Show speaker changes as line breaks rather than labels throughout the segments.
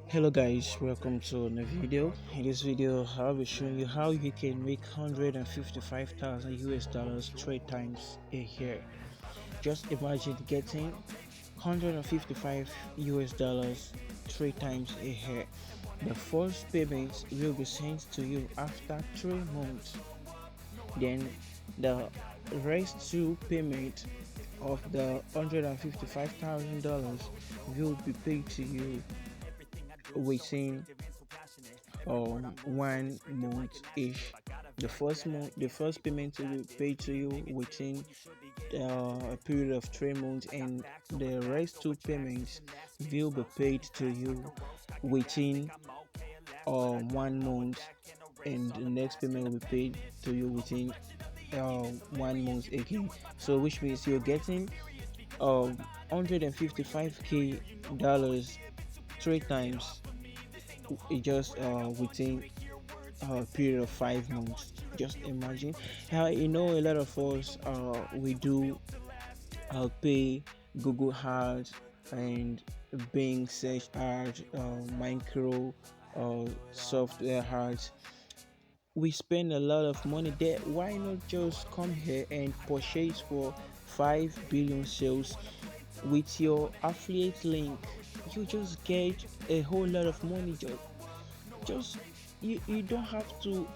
Hello guys, welcome to the video. In this video, I'll be showing you how you can make 155,000 US dollars 3 times a year. Just imagine getting 155 US dollars 3 times a year. The first payment will be sent to you after 3 months. Then the rest two payment of the $155,000 will be paid to you within 1 month each. The first payment will be paid to you within a period of 3 months, and the rest two payments will be paid to you within 1 month, and the next payment will be paid to you within 1 month again. So, which means you're getting 155k dollars 3 times just within a period of 5 months. Just imagine how a lot of us we do pay Google Ads and Bing search ads, micro software ads. We spend a lot of money there. Why not just come here and purchase for 5 billion sales with your affiliate link? You just get a whole lot of money. Just you don't have to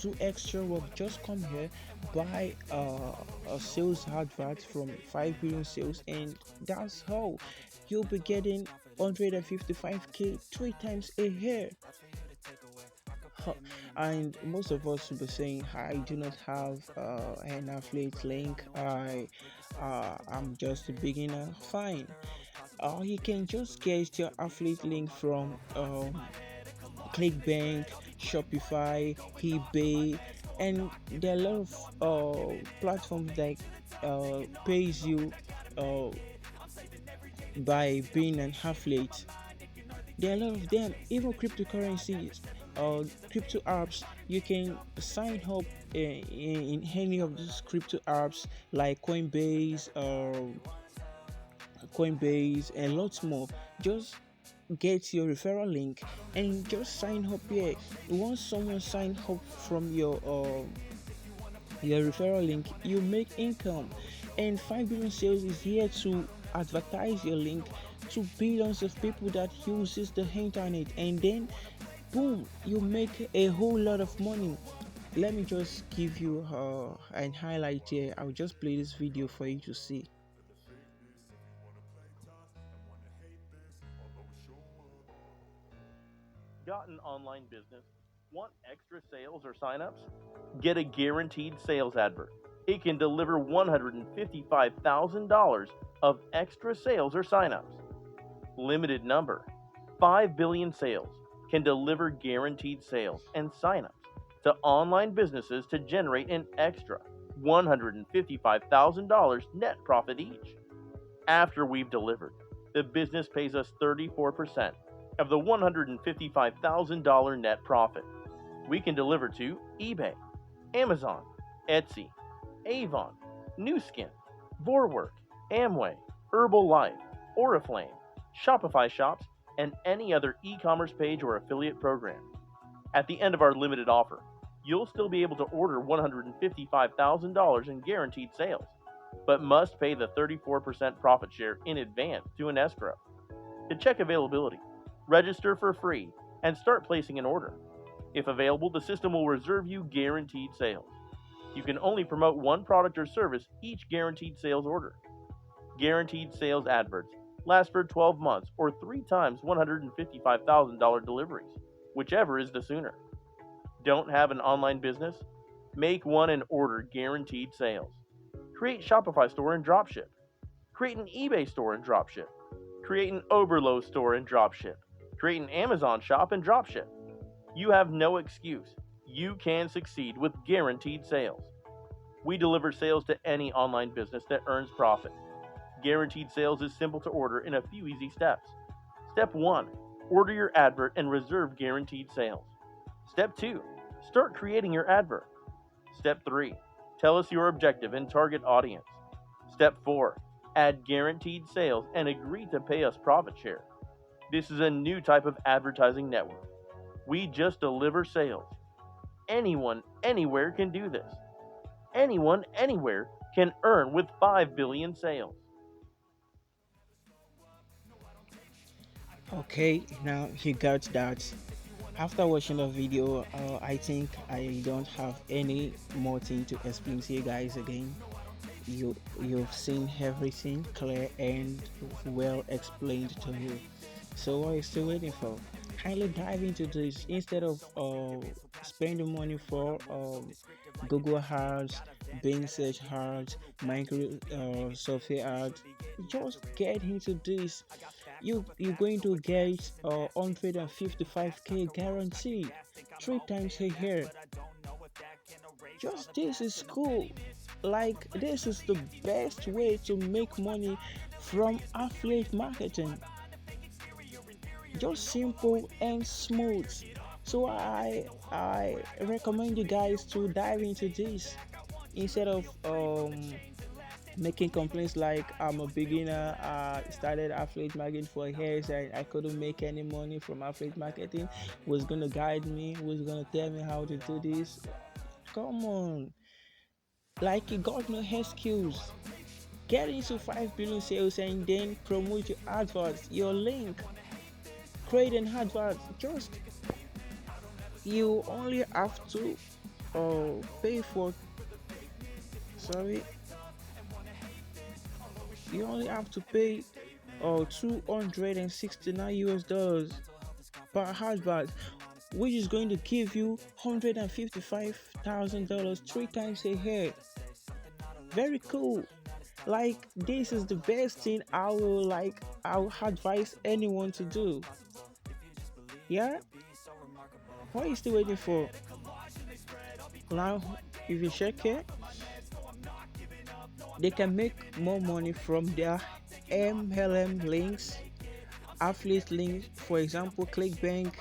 do extra work. Just come here, buy a sales advert from 5 billion sales, and that's how you'll be getting 155k 3 times a year. And most of us will be saying, I do not have an affiliate link, I'm just a beginner. Fine, you can just get your affiliate link from ClickBank, Shopify, eBay, and there are a lot of platforms that pays you uh, by being an affiliate. There are a lot of them, even cryptocurrencies, crypto apps. You can sign up in any of these crypto apps like Coinbase, and lots more. Just get your referral link and just sign up here. Once someone sign up from your referral link, you make income, and 5 billion sales is here to advertise your link to billions of people that uses the internet, and then boom, you make a whole lot of money. Let me just give you an highlight here. I'll just play this video for you to see.
Got an online business? Want extra sales or signups? Get a guaranteed sales advert. It can deliver $155,000 of extra sales or signups. Limited number 5 billion sales can deliver guaranteed sales and signups to online businesses to generate an extra $155,000 net profit each. After we've delivered, the business pays us 34% of the $155,000 net profit. We can deliver to eBay, Amazon, Etsy, Avon, Nu Skin, Vorwerk, Amway, Herbalife, Oriflame, Shopify shops, and any other e-commerce page or affiliate program. At the end of our limited offer, you'll still be able to order $155,000 in guaranteed sales, but must pay the 34% profit share in advance to an escrow. To check availability, register for free, and start placing an order. If available, the system will reserve you guaranteed sales. You can only promote one product or service each guaranteed sales order. Guaranteed sales adverts last for 12 months or 3 times $155,000 deliveries, whichever is the sooner. Don't have an online business? Make one and order guaranteed sales. Create Shopify store and dropship. Create an eBay store and dropship. Create an Oberlo store and dropship. Create an Amazon shop and dropship. You have no excuse. You can succeed with guaranteed sales. We deliver sales to any online business that earns profit. Guaranteed sales is simple to order in a few easy steps. Step 1. Order your advert and reserve guaranteed sales. Step 2. Start creating your advert. Step 3. Tell us your objective and target audience. Step 4. Add guaranteed sales and agree to pay us profit share. This is a new type of advertising network. We just deliver sales. Anyone, anywhere can do this. Anyone, anywhere can earn with 5 billion sales.
Okay, now you got that. After watching the video, I think I don't have any more thing to explain to you guys again. You've seen everything clear and well explained to you. So what are you still waiting for? Kindly dive into this instead of spending money for Google ads, Bing search ads, Microsoft ads. Just get into this. You're going to get 155K guarantee 3 times a year. Just this is cool. Like this is the best way to make money from affiliate marketing. Just simple and smooth. So I recommend you guys to dive into this instead of making complaints like I'm a beginner. I started affiliate marketing for years and I couldn't make any money from affiliate marketing. Who's gonna guide me? Who's gonna tell me how to do this? Come on, like you got no excuse. Get into 5 billion sales and then promote your adverts, your link, create an advert. Just you only have to pay for sorry you only have to pay 269 US dollars per advert, which is going to give you $155,000 three times a year. Very cool. Like this is the best thing I will advise anyone to do. Yeah, what are you still waiting for? Now if you check it, they can make more money from their MLM links, affiliate links, for example, ClickBank,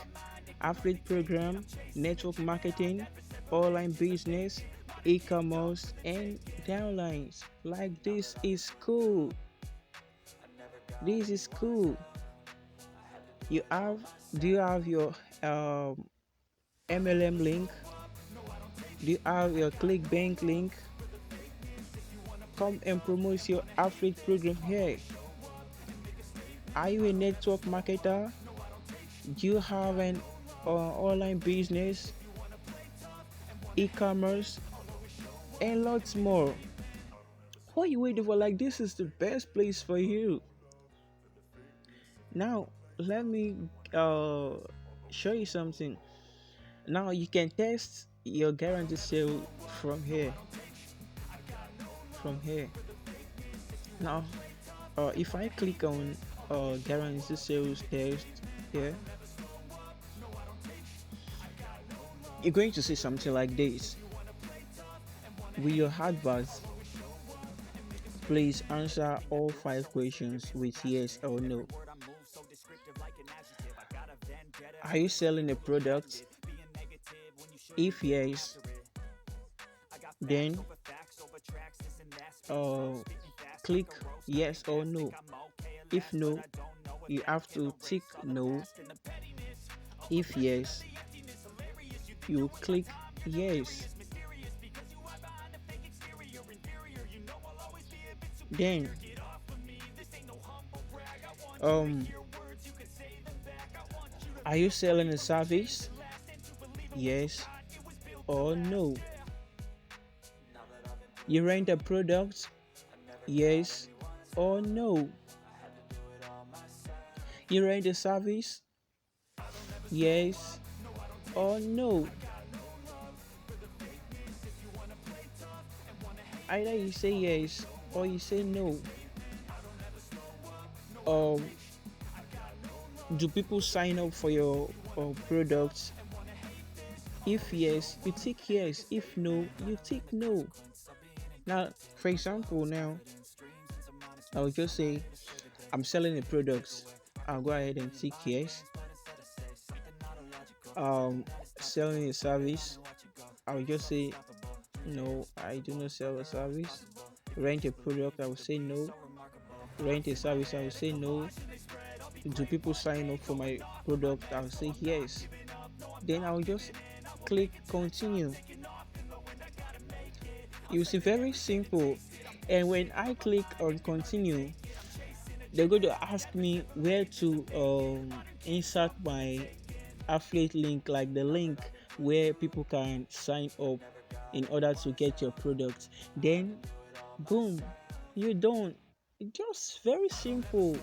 affiliate program, network marketing, online business, e-commerce, and downlines. Like this is cool. This is cool. You have do you have your MLM link? Do you have your ClickBank link? Come and promote your affiliate program here. Are you a network marketer? Do you have an online business, e-commerce, and lots more? What are you waiting for? Like this is the best place for you. Now let me show you something. Now you can test your guarantee sale from here. From here. Now if I click on guarantee sales test here, you're going to see something like this. With your adverts, please answer all 5 questions with yes or no. Are you selling a product? If yes, then uh, click yes or no. If no, you have to tick no. If yes, you click yes. Then um are you selling a service? Yes or no. You rent a product? Yes or no. You rent a service? Yes or no. Either you say yes or you say no. um do people sign up for your products? If yes, you tick yes. If no, you tick no. Now for example, now I'll just say I'm selling a product. I'll go ahead and tick yes. um Selling a service, I'll just say no, I do not sell a service. Rent a product, I will say no. Rent a service, I will say no. Do people sign up for my product? I'll say yes. Then I'll just click continue. You see, very simple. And when I click on continue, they're going to ask me where to insert my affiliate link, like the link where people can sign up in order to get your product. Then boom, you done. Just very simple,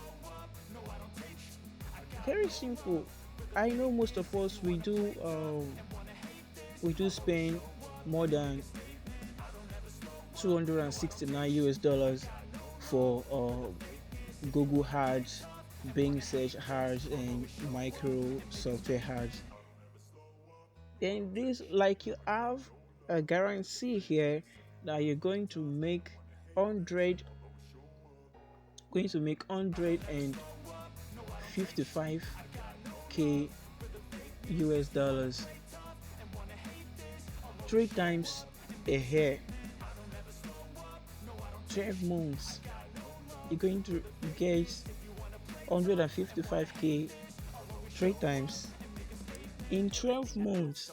very simple. I know most of us we do spend more than 269 US dollars for Google ads, Bing search ads, and micro software ads. Then this, like, you have a guarantee here that you're hundred going to make 155k US dollars 3 times a year, 12 months. You're going to get 155k 3 times in 12 months.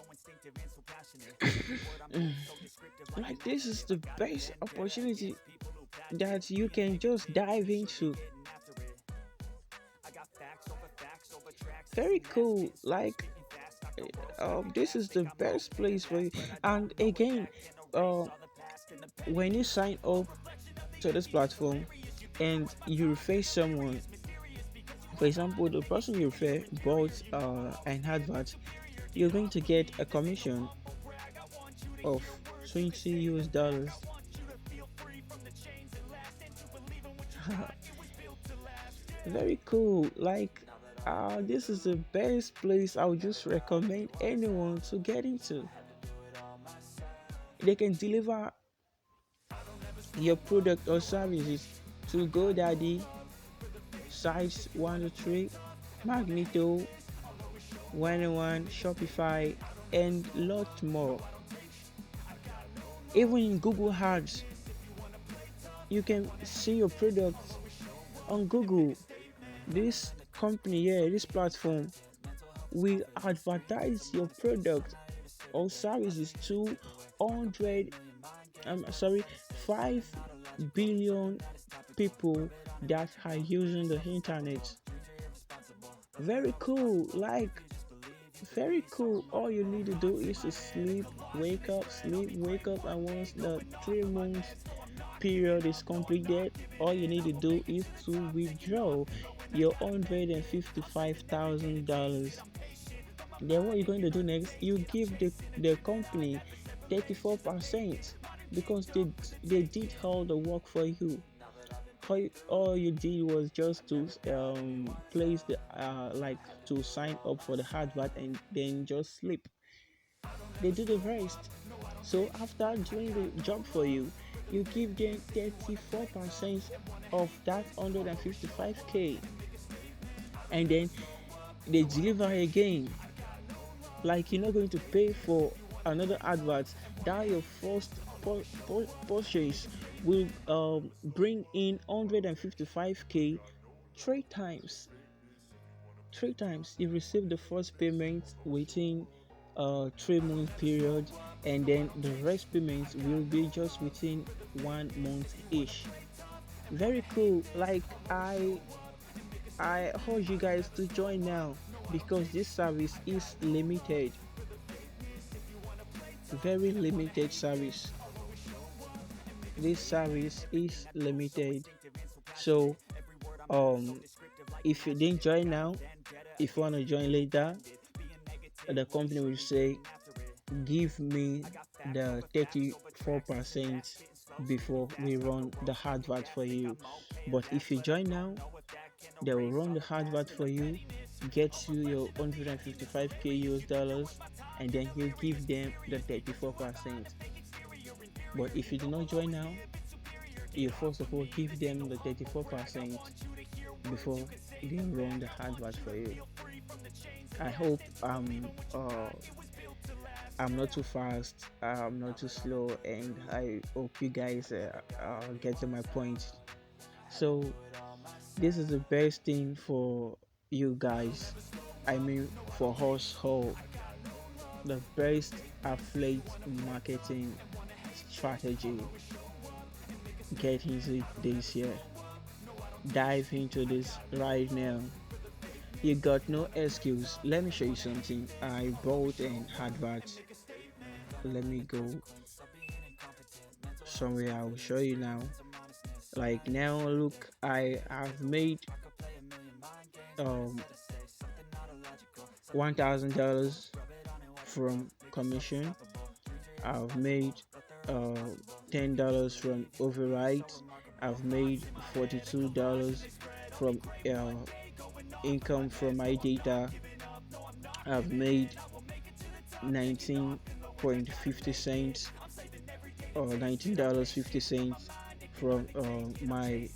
Like, this is the best opportunity that you can just dive into. Very cool. Like, this is the best place for you. And again, uh, when you sign up to this platform and you refer someone, for example, the person you refer bought an advert, you're going to get a commission of 20 US dollars. Very cool. Like, this is the best place I would just recommend anyone to get into. They can deliver your product or services to GoDaddy, Sites 123, Magneto, 101, Shopify, and lot more. Even in Google Ads, you can see your product on Google. This company here, this platform, will advertise your product or services to 100 I'm sorry 5 billion people that are using the internet. Very cool. Like, very cool. All you need to do is to sleep, wake up, and once the 3 months period is completed, all you need to do is to withdraw your $155,000. Then what you're going to do next, you give the company 34% because they did all the work for you. All you did was just to place the like to sign up for the advert and then just sleep. They do the rest. So after doing the job for you, you give them 34% of that 155k, and then they deliver again. Like, you're not going to pay for another advert. That your first purchase will bring in 155k 3 times. 3 times you receive the first payment within 3 month period, and then the rest payments will be just within 1 month each. Very cool. Like, I urge you guys to join now because this service is limited. Very limited service. This service is limited. So if you didn't join now, if you want to join later, the company will say, give me the 34% before we run the advert for you. But if you join now, they will run the advert for you, get you your 155k US dollars, and then you give them the 34%. But if you do not join now, you first of all give them the 34% before they run the advert for you. I hope I'm not too fast, I'm not too slow, and I hope you guys get to my point. So this is the best thing for you guys, I mean for us all, the best affiliate marketing strategy. Get into this year. Dive into this right now. You got no excuse. Let me show you something. I bought an advert. Let me go somewhere. I will show you now. Like now, look, I have made um $1,000 from commission. I've made uh $10 from override. I've made $42 from income from my data. I've made 19.50 cents or $19.50 from my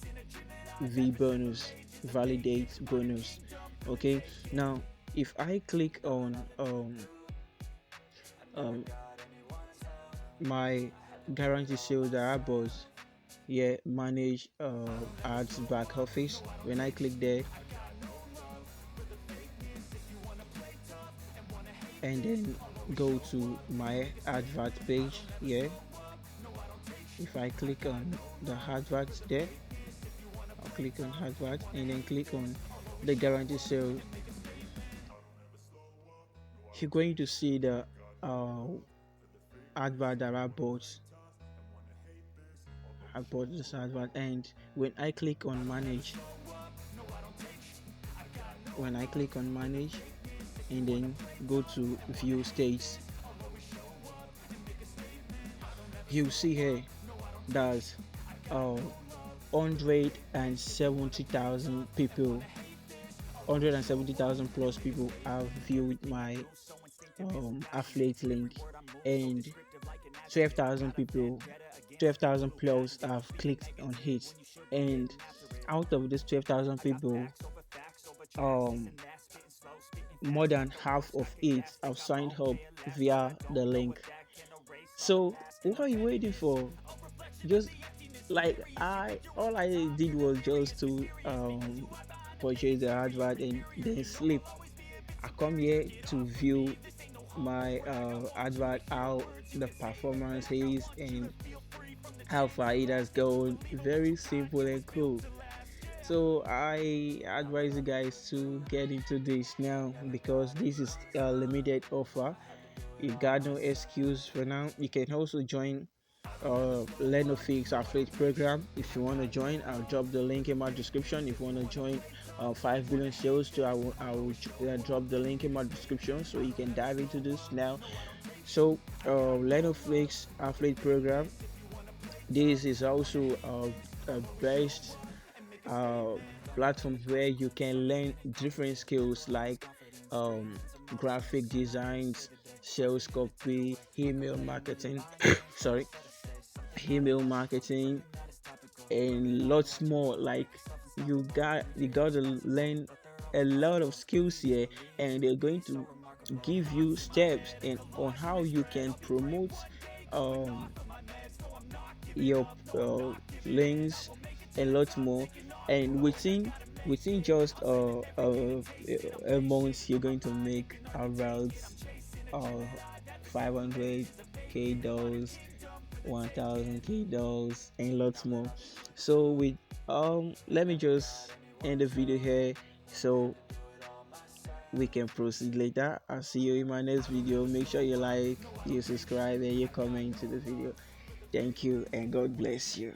V bonus, validate bonus. Okay, now if I click on um, my guarantee sales dashboard, yeah, manage ads back office. When I click there and then go to my advert page, yeah, if I click on the advert there, I'll click on advert and then click on the guarantee sale. You're going to see the uh, advert that I bought this advert, and when I click on manage and then go to view states, you see here that 170,000 people, 170,000 plus people have viewed my affiliate link, and 12,000 people, 12,000 plus have clicked on it. And out of these 12,000 people, um more than half of it have signed up via the link. So what are you waiting for? Just like I all I did was just to purchase the advert and then sleep. I come here to view my advert, how the performance is and how far it has gone. Very simple and cool. So I advise you guys to get into this now because this is a limited offer. You got no excuse for now. You can also join Lenofix affiliate program if you want to join. I'll drop the link in my description. If you want to join 5 billion sales too, I will drop the link in my description so you can dive into this now. So Lenofix affiliate program, this is also a best uh, platform where you can learn different skills like um, graphic designs, sales copy, email marketing. Sorry, email marketing, and lots more. Like you got to learn a lot of skills here, and they're going to give you steps and on how you can promote um your links and lots more. And within just a month you're going to make about uh 500k dollars, 1000k dollars, and lots more. So with let me just end the video here so we can proceed later. I'll see you in my next video. Make sure you like, you subscribe, and you comment to the video. Thank you and God bless you.